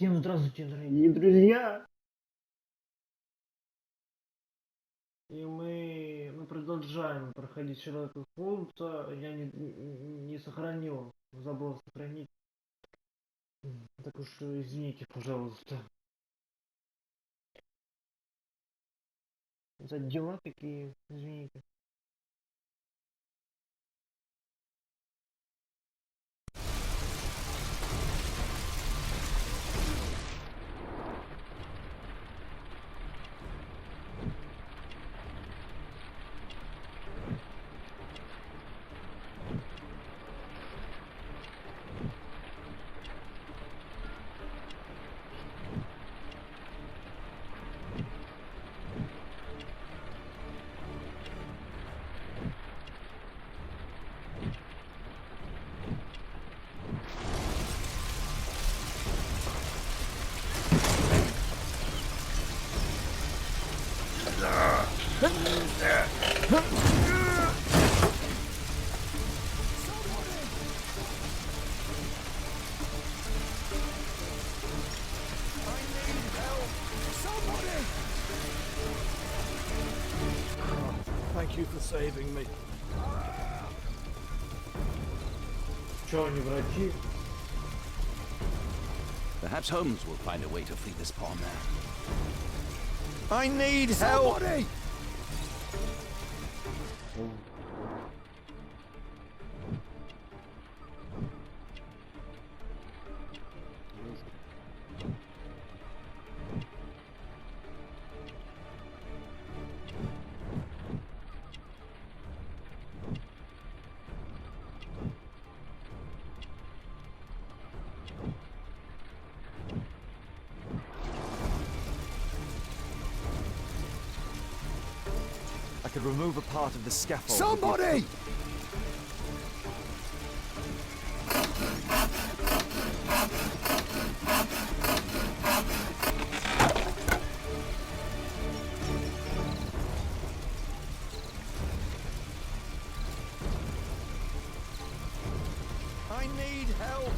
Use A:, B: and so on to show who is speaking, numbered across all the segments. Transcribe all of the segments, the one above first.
A: Всем здравствуйте, дорогие друзья! И мы продолжаем проходить Шерлока Холмса. Я не сохранил, забыл сохранить. Так уж извините, пожалуйста. За дела такие, извините.
B: Thank you for saving me.
A: Чё, они врачи?
C: Perhaps Holmes will find a way to free this poor man.
B: I need help! Somebody!
D: I could remove a part of the scaffold.
B: Somebody! I need help!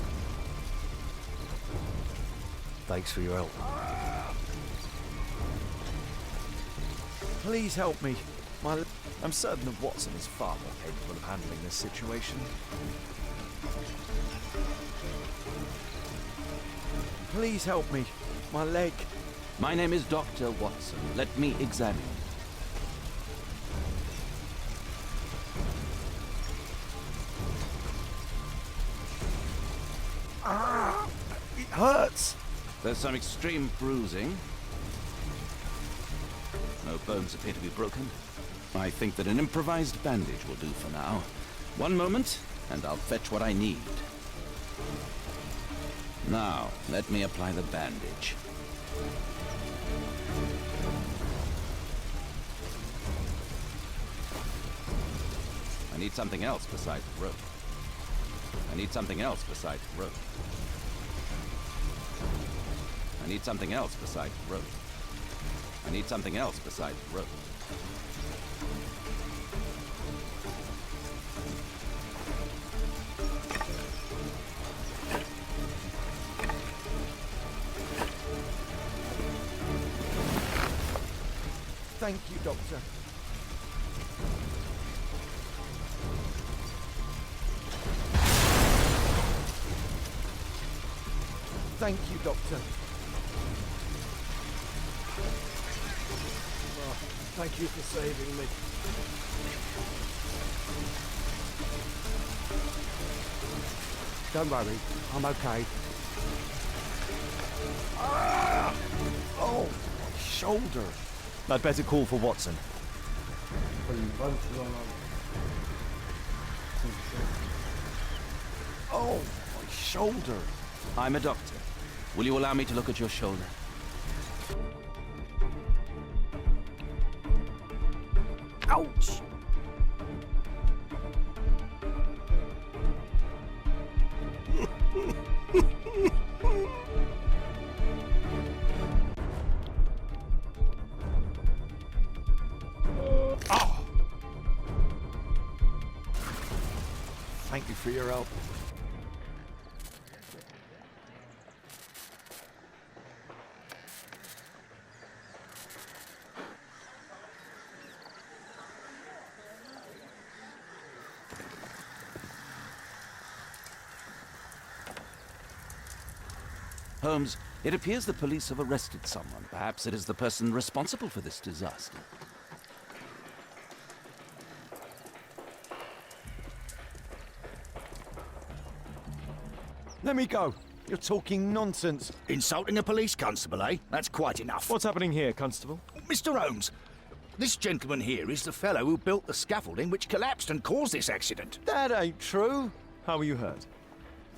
D: Thanks for your help. Please help me. I'm certain that Watson is far more capable of handling this situation. Please help me. My leg.
C: My name is Dr. Watson. Let me examine.
D: Ah! It hurts!
C: There's some extreme bruising. No bones appear to be broken. I think that an improvised bandage will do for now. One moment, and I'll fetch what I need. Now, let me apply the bandage. I need something else besides rope. I need something else besides rope. I need something else besides rope. I need something else besides rope.
B: Thank you, Doctor. Thank you, Doctor. Oh, thank you for saving me.
D: Don't worry, I'm okay.
B: Ah! Oh, my shoulder.
D: I'd better call for Watson.
B: Oh, my shoulder.
C: I'm a doctor. Will you allow me to look at your shoulder?
B: Ouch!
D: Thank you for your help.
C: Holmes, it appears the police have arrested someone. Perhaps it is the person responsible for this disaster.
E: Let me go. You're talking nonsense.
F: Insulting a police constable, eh? That's quite enough.
D: What's happening here, Constable?
F: Mr. Holmes, this gentleman here is the fellow who built the scaffolding which collapsed and caused this accident.
E: That ain't true.
D: How were you hurt?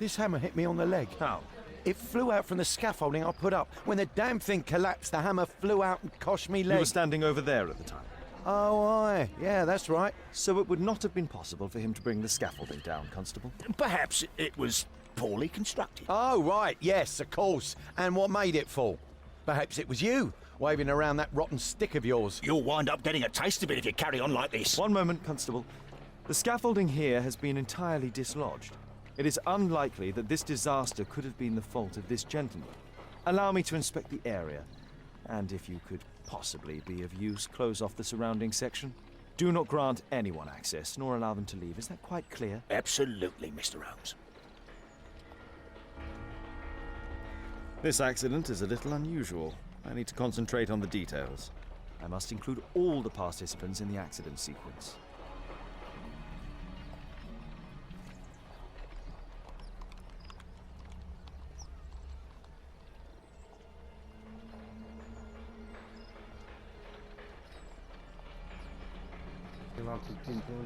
E: This hammer hit me on the leg.
D: How?
E: It flew out from the scaffolding I put up. When the damn thing collapsed, the hammer flew out and cost me
D: You
E: leg.
D: were standing over there at the time.
E: Oh, aye. Yeah, that's right.
D: So it would not have been possible for him to bring the scaffolding down, Constable?
F: Perhaps it was poorly constructed.
E: Oh, right. Yes, of course. And what made it fall? Perhaps it was you, waving around that rotten stick of yours.
F: You'll wind up getting a taste of it if you carry on like this.
D: One moment, Constable. The scaffolding here has been entirely dislodged. It is unlikely that this disaster could have been the fault of this gentleman. Allow me to inspect the area, and if you could possibly be of use, close off the surrounding section. Do not grant anyone access, nor allow them to leave. Is that quite clear?
F: Absolutely, Mr. Holmes.
G: This accident is a little unusual. I need to concentrate on the details.
D: I must include all the participants in the accident sequence.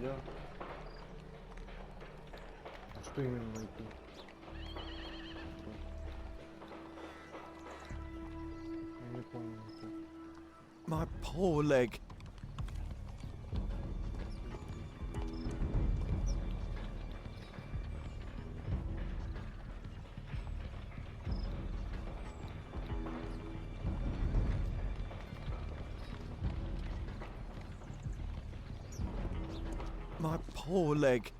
A: нельзя. Что именно найти? Я не помню.
E: My poor leg. My poor leg.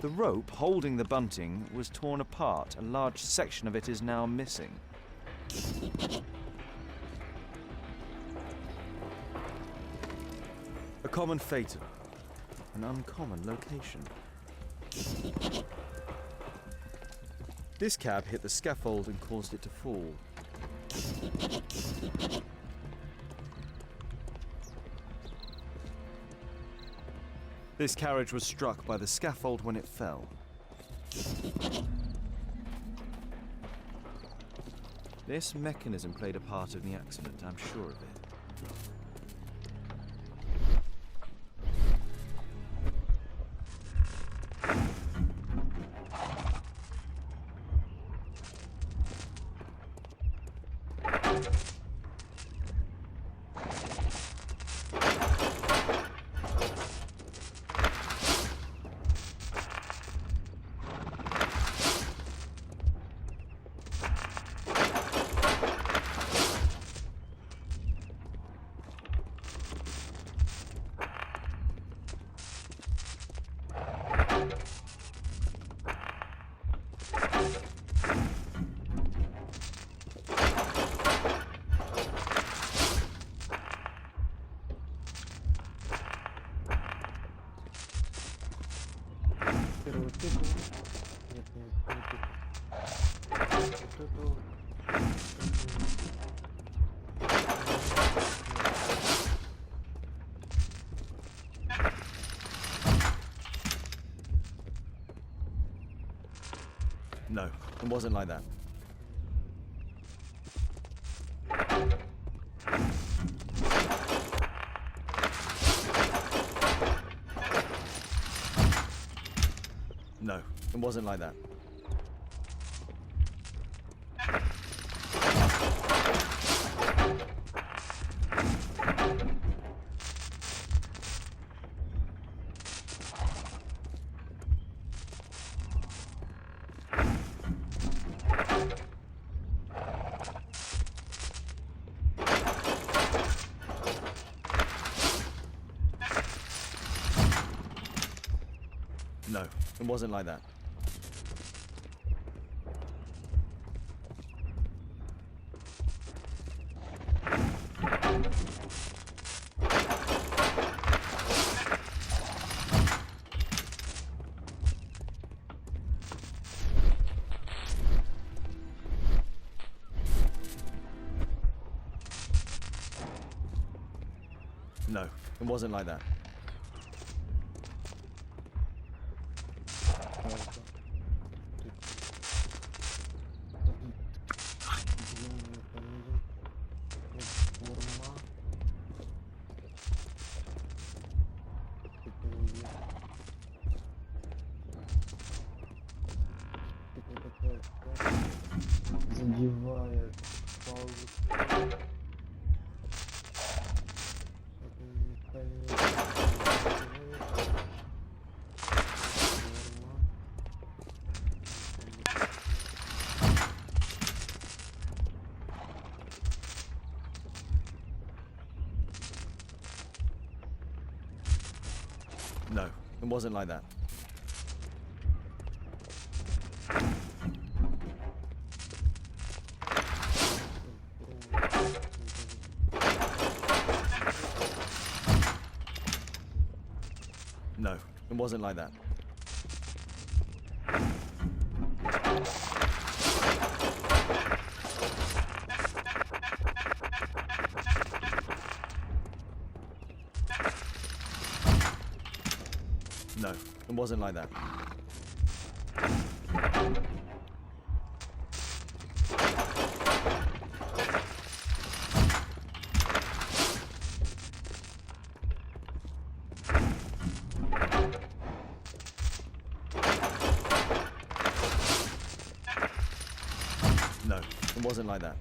D: The rope holding the bunting was torn apart. A large section of it is now missing. A common fatal. An uncommon location. This cab hit the scaffold and caused it to fall. This carriage was struck by the scaffold when it fell. This mechanism played a part in the accident, I'm sure of it.
A: Первый цикл. Нет, не цикл. Вот это вот.
D: No, it wasn't like that. No, it wasn't like that. No, it wasn't like that. No, it wasn't like that.
A: Задевает паузу.
D: No, it wasn't like that. No, it wasn't like that. No, it wasn't like that. No, it wasn't like that.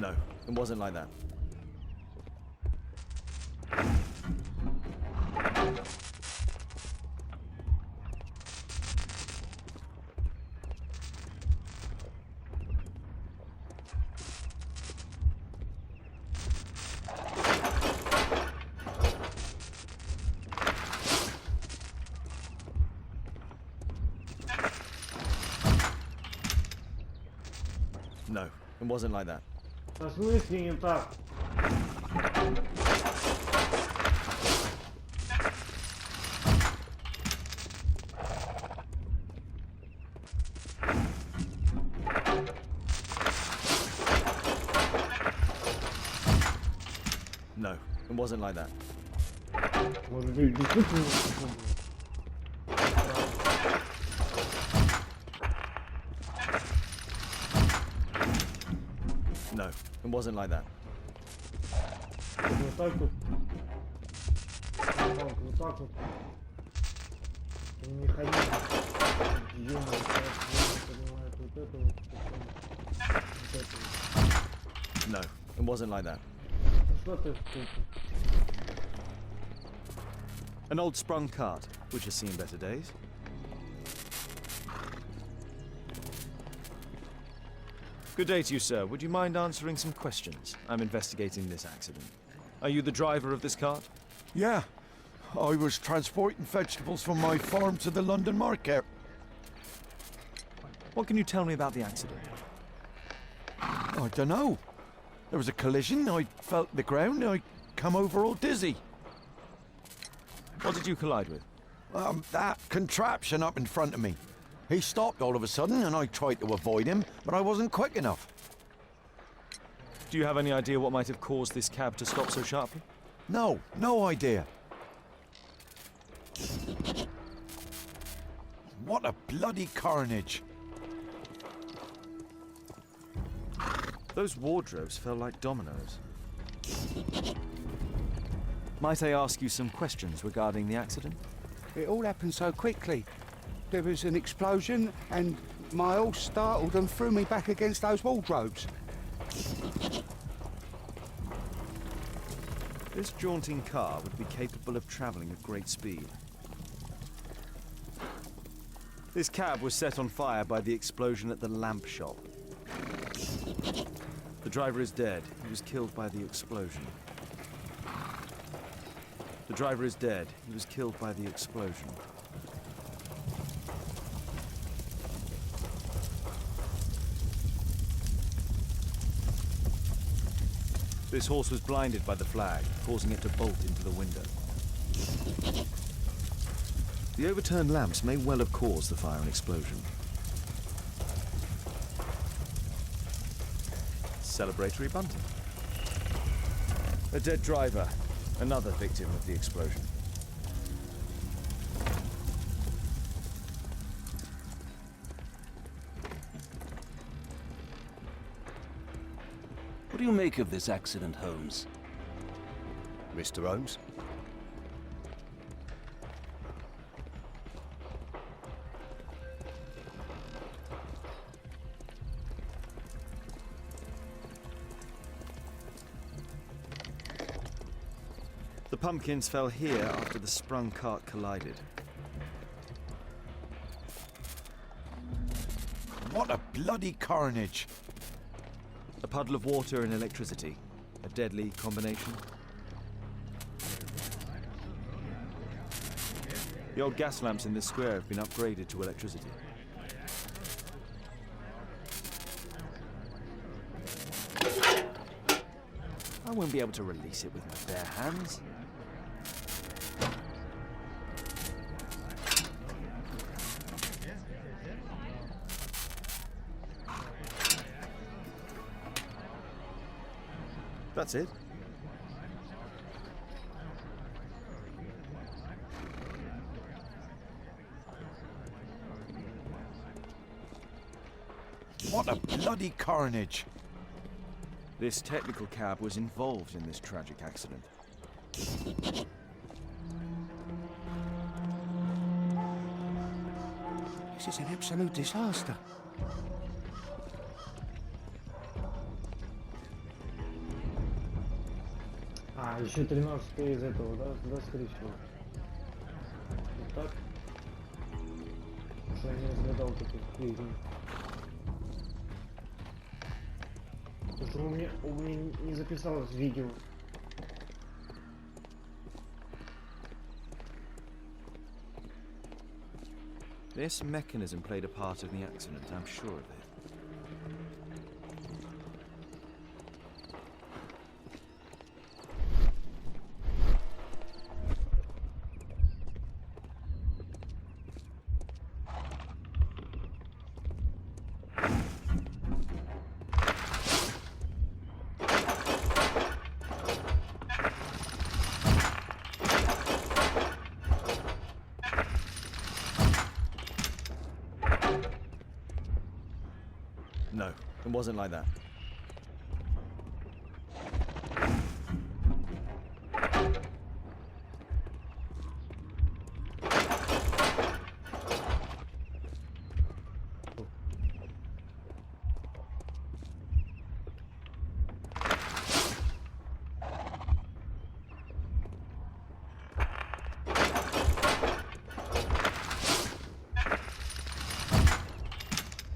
D: No, it wasn't like that. No, it wasn't like that.
A: В смысле не так?
D: No, it wasn't like that.
A: Может быть, действительно такое было?
D: No, it wasn't like that.
A: Вот так вот. Вот так вот. Механизм. Ёмный, понимает вот это вот. Вот это вот.
D: No, it wasn't like that.
A: Ну что ты тут?
D: An old sprung cart, which has seen better days. Good day to you, sir. Would you mind answering some questions? I'm investigating this accident. Are you the driver of this cart?
E: Yeah, I was transporting vegetables from my farm to the London market.
D: What can you tell me about the accident?
E: I don't know. There was a collision, I felt the ground, I come over all dizzy.
D: What did you collide with?
E: That contraption up in front of me. He stopped all of a sudden and I tried to avoid him, but I wasn't quick enough.
D: Do you have any idea what might have caused this cab to stop so sharply?
E: No, no idea. What a bloody carnage.
D: Those wardrobes fell like dominoes. Might I ask you some questions regarding the accident?
H: It all happened so quickly. There was an explosion and my horse startled and threw me back against those wardrobes.
D: This jaunting car would be capable of travelling at great speed. This cab was set on fire by the explosion at the lamp shop. The driver is dead. He was killed by the explosion. The driver is dead. He was killed by the explosion. This horse was blinded by the flag, causing it to bolt into the window. The overturned lamps may well have caused the fire and explosion. Celebratory bunting. A dead driver, another victim of the explosion.
C: What do you make of this accident, Holmes?
E: Mr. Holmes?
D: The pumpkins fell here after the sprung cart collided.
E: What a bloody carnage!
D: A puddle of water and electricity. A deadly combination. The old gas lamps in this square have been upgraded to electricity. I won't be able to release it with my bare hands. That's it.
E: What a bloody carnage!
D: This technical cab was involved in this tragic accident.
H: This is an absolute disaster.
A: А, еще 13 из этого, да? Да, скорее всего. Вот так. Потому что я не разгадал таких фигней. Потому что у меня не записалось видео.
D: This mechanism played a part in the accident, I'm sure of it. No, it wasn't like that.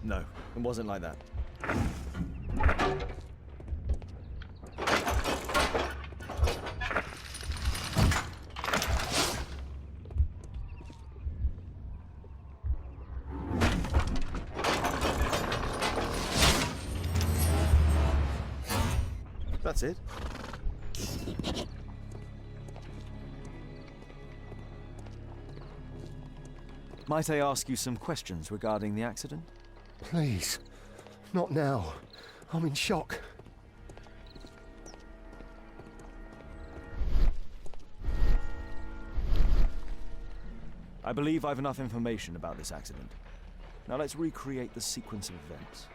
D: No, it wasn't like that. That's it. Might I ask you some questions regarding the accident?
H: Please, not now. I'm in shock.
D: I believe I've enough information about this accident. Now let's recreate the sequence of events.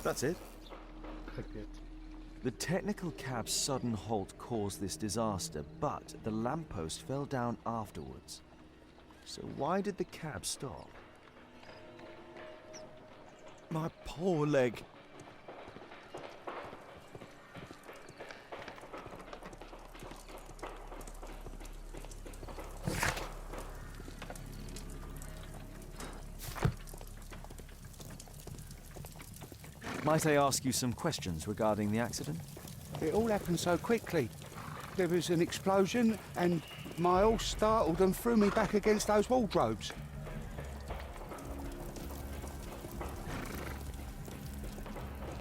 G: That's it.
A: Капец.
D: The technical cab's sudden halt caused this disaster, but the lamppost fell down afterwards. So why did the cab stop?
E: My poor leg.
D: Might I ask you some questions regarding the accident?
H: It all happened so quickly. There was an explosion and my horse startled and threw me back against those wardrobes.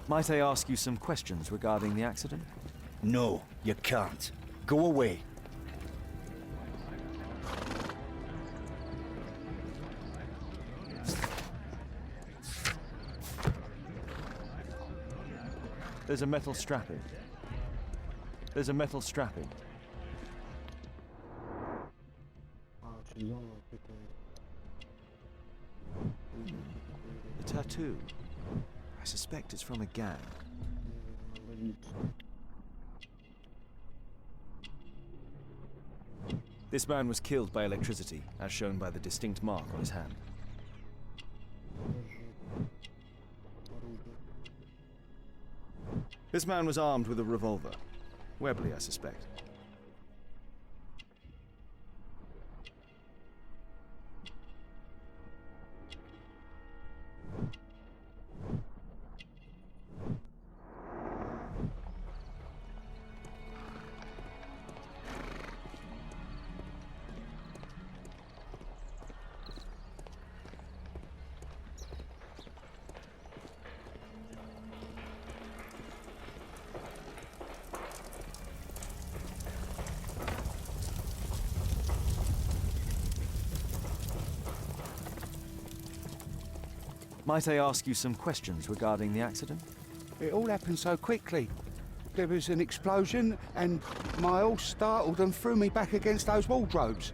D: Might I ask you some questions regarding the accident?
F: No, you can't. Go away.
D: There's a metal strapping. There's a metal strapping.
A: А, чудово, прикольно.
D: A tattoo. I suspect it's from a gang. This man was killed by electricity, as shown by the distinct mark on his hand.
G: This man was armed with a revolver. Webley, I suspect.
D: Might I ask you some questions regarding the accident?
H: It all happened so quickly. There was an explosion and my horse startled and threw me back against those wardrobes.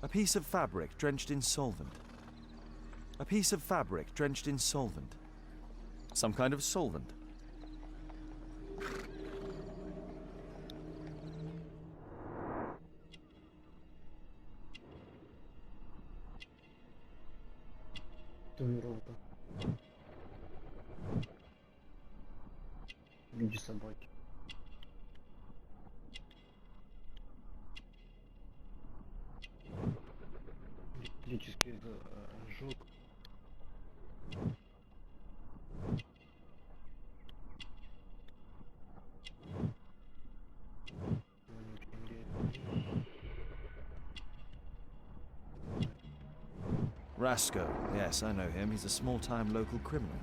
D: A piece of fabric drenched in solvent. A piece of fabric drenched in solvent. Some kind of solvent.
A: Татуировка. В виде собаки. Электрический ожог.
D: Rasco. Yes, I know him. He's a small-time local criminal.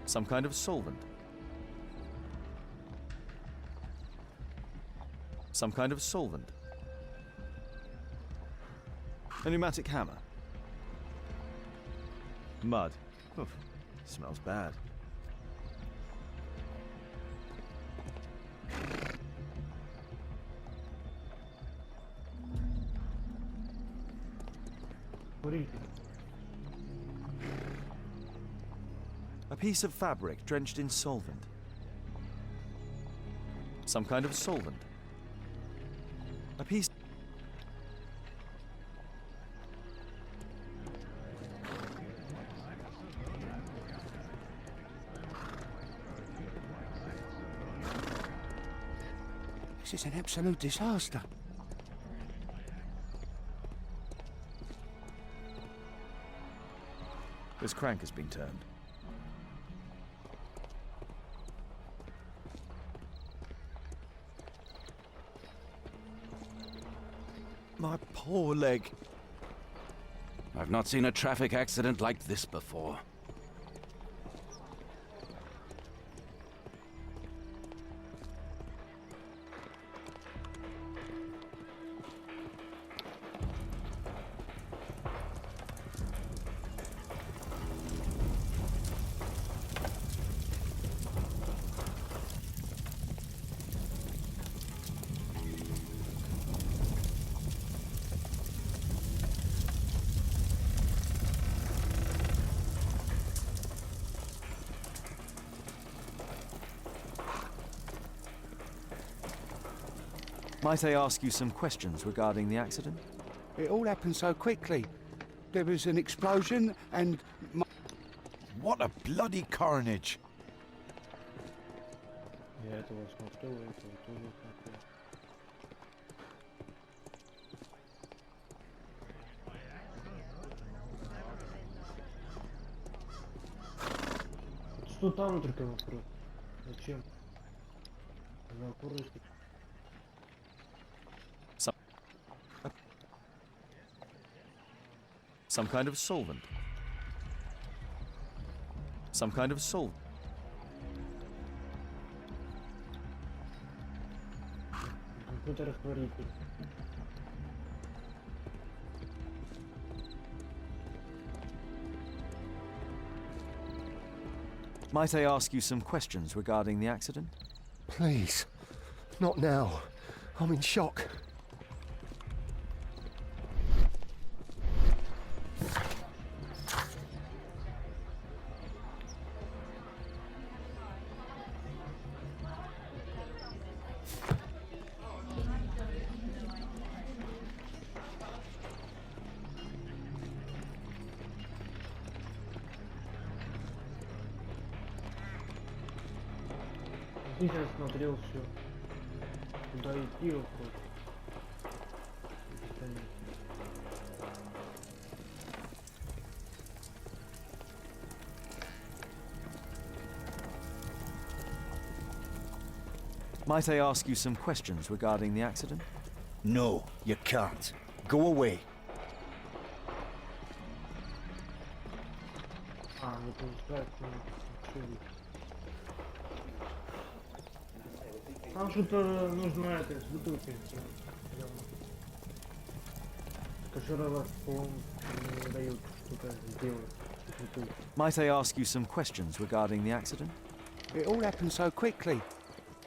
D: Some kind of solvent. Some kind of solvent. A pneumatic hammer. Mud. Oof. Smells bad.
A: Курите.
D: A piece of fabric drenched in solvent. Some kind of solvent. A piece...
H: This is an absolute disaster.
D: This crank has been turned.
E: My poor leg.
C: I've not seen a traffic accident like this before.
D: Might I ask you some questions regarding the accident?
H: It all happened so quickly. There was an explosion and
E: What a bloody carnage!
A: Я этого смотрел, этого тоже смотрел. Что там только вопрос? Зачем? На курочке.
D: Some kind of solvent. Some kind of solvent.
A: Какой-то растворитель.
D: Might I ask you some questions regarding the accident?
I: Please, not now. I'm in shock.
A: Здесь я смотрел все. Куда идти вопрос?
D: Might I ask you some questions regarding the accident?
F: No, you can't. Go away.
A: А, не получается. Там что-то нужно это, с бутылкой. Шерлок Холмс не дает что-то сделать с бутылкой.
D: Might I ask you some questions regarding the accident?
H: it all happened so quickly.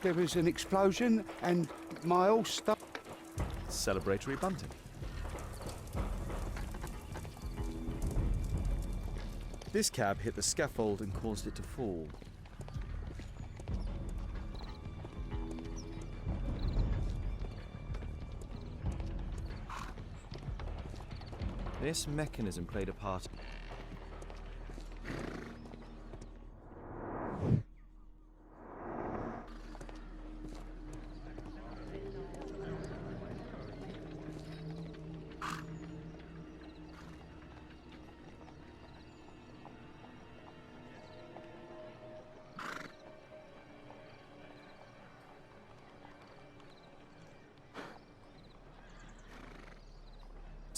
H: There was an explosion and my all stuff.
D: Celebratory bunting.
G: This cab hit the scaffold and caused it to fall.
D: This mechanism played a part.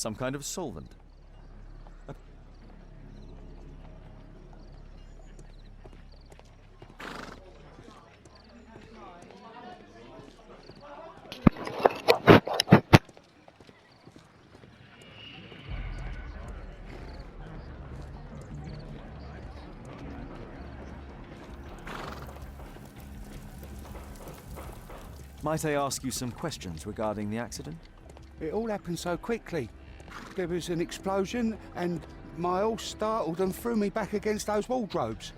D: Some kind of solvent. Might I ask you some questions regarding the accident?
H: It all happened so quickly. There was an explosion and my all startled and threw me back against those wardrobes.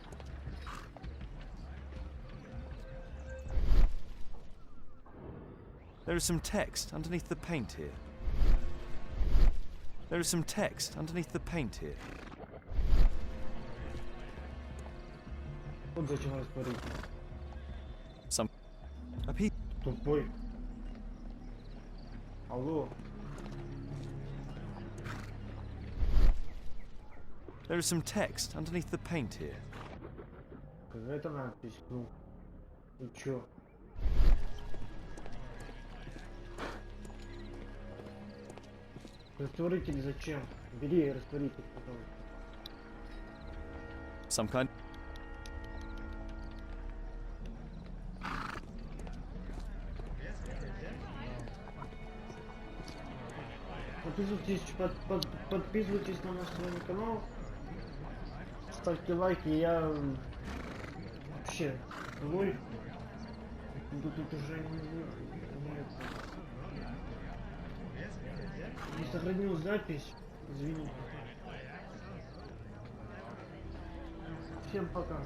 D: There is some text underneath the paint here. There is some text underneath the paint here.
A: Вот зачем растворитель.
D: Some... A pe...
A: Тупой. Алло.
D: There is some text underneath the paint here.
A: Какая-то надпись. Ну. И чё? Растворитель зачем? Бери растворитель, пожалуйста.
D: Some kind...
A: Подписывайтесь на наш с вами канал. Ставьте лайки, я вообще злой. Тут уже не сохранил запись, извините. Всем пока.